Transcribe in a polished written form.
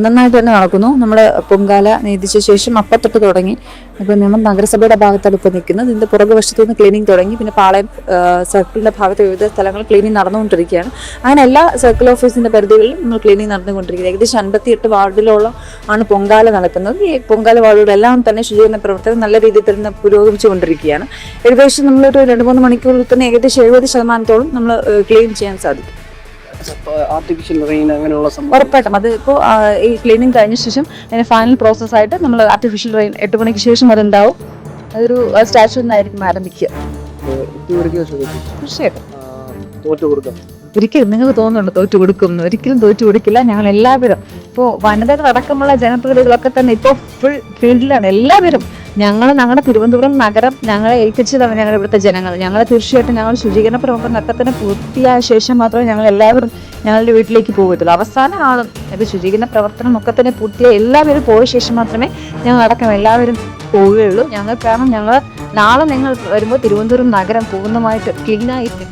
നന്നായിട്ട് തന്നെ നടക്കുന്നു. നമ്മൾ പൊങ്കാല നീതിച്ച ശേഷം അപ്പത്തൊട്ട് തുടങ്ങി. ഇപ്പോൾ നമ്മൾ നഗരസഭയുടെ ഭാഗത്താണ് ഇപ്പോൾ നിൽക്കുന്നത്. ഇതിൻ്റെ പുറകുവശത്തു നിന്ന് ക്ലീനിങ് തുടങ്ങി. പിന്നെ പാളയം സർക്കിളിൻ്റെ ഭാഗത്ത് വിവിധ സ്ഥലങ്ങളിൽ ക്ലീനിങ് നടന്നുകൊണ്ടിരിക്കുകയാണ്. അങ്ങനെ എല്ലാ സർക്കിൾ ഓഫീസിൻ്റെ പരിധികളിലും നമ്മൾ ക്ലീനിങ് നടന്നുകൊണ്ടിരിക്കുന്നത്. ഏകദേശം 58 വാർഡിലോളം ആണ് പൊങ്കാല നടക്കുന്നത്. ഈ പൊങ്കാല വാർഡുകളെല്ലാം തന്നെ ശുചീകരണ പ്രവർത്തനം നല്ല രീതിയിൽ തന്നെ പുരോഗമിച്ചുകൊണ്ടിരിക്കുകയാണ്. ഏകദേശം നമ്മളൊരു 2-3 മണിക്കൂറിൽ തന്നെ ഏകദേശം 70% നമ്മൾ ക്ലീൻ ചെയ്യാൻ സാധിക്കും. ആർട്ടിഫിഷ്യൽ റെയിൻ അങ്ങനെയുള്ള ഉറപ്പായിട്ടും അത് ഇപ്പോൾ ഈ ക്ലീനിങ് കഴിഞ്ഞ ശേഷം അതിന് ഫൈനൽ പ്രോസസ്സായിട്ട് നമ്മൾ ആർട്ടിഫിഷ്യൽ റെയിൻ 8 മണിക്ക് ശേഷം അതുണ്ടാവും. അതൊരു സ്റ്റാച്ചു നിന്നായിരിക്കും ആരംഭിക്കുക. തീർച്ചയായിട്ടും ഒരിക്കലും നിങ്ങൾക്ക് തോന്നുന്നുണ്ട് തോറ്റു കൊടുക്കും. ഒരിക്കലും തോറ്റു കൊടുക്കില്ല. ഞങ്ങൾ എല്ലാവരും ഇപ്പോൾ വനിതകൾ അടക്കമുള്ള ജനപ്രതിനിധികളൊക്കെ തന്നെ ഇപ്പോൾ ഫുൾ ഫീൽഡിലാണ്. എല്ലാവരും ഞങ്ങളുടെ തിരുവനന്തപുരം നഗരം ഞങ്ങളെ ഏൽപ്പിച്ചതാണ് ഞങ്ങളുടെ ഇവിടുത്തെ ജനങ്ങൾ. ഞങ്ങളെ തീർച്ചയായിട്ടും ഞങ്ങൾ ശുചീകരണ പ്രവർത്തനമൊക്കെ തന്നെ പൂർത്തിയായ ശേഷം മാത്രമേ ഞങ്ങൾ എല്ലാവരും ഞങ്ങളുടെ വീട്ടിലേക്ക് പോകത്തുള്ളൂ. അവസാന ആളും ഇത് ശുചീകരണ പ്രവർത്തനം ഒക്കെ തന്നെ പൂർത്തിയായി എല്ലാവരും പോയ ശേഷം മാത്രമേ ഞങ്ങൾ അടക്കം എല്ലാവരും പോവുകയുള്ളൂ. കാരണം ഞങ്ങൾ നാളെ നിങ്ങൾ വരുമ്പോൾ തിരുവനന്തപുരം നഗരം പൂർണ്ണമായിട്ട് ക്ലീനായിട്ട്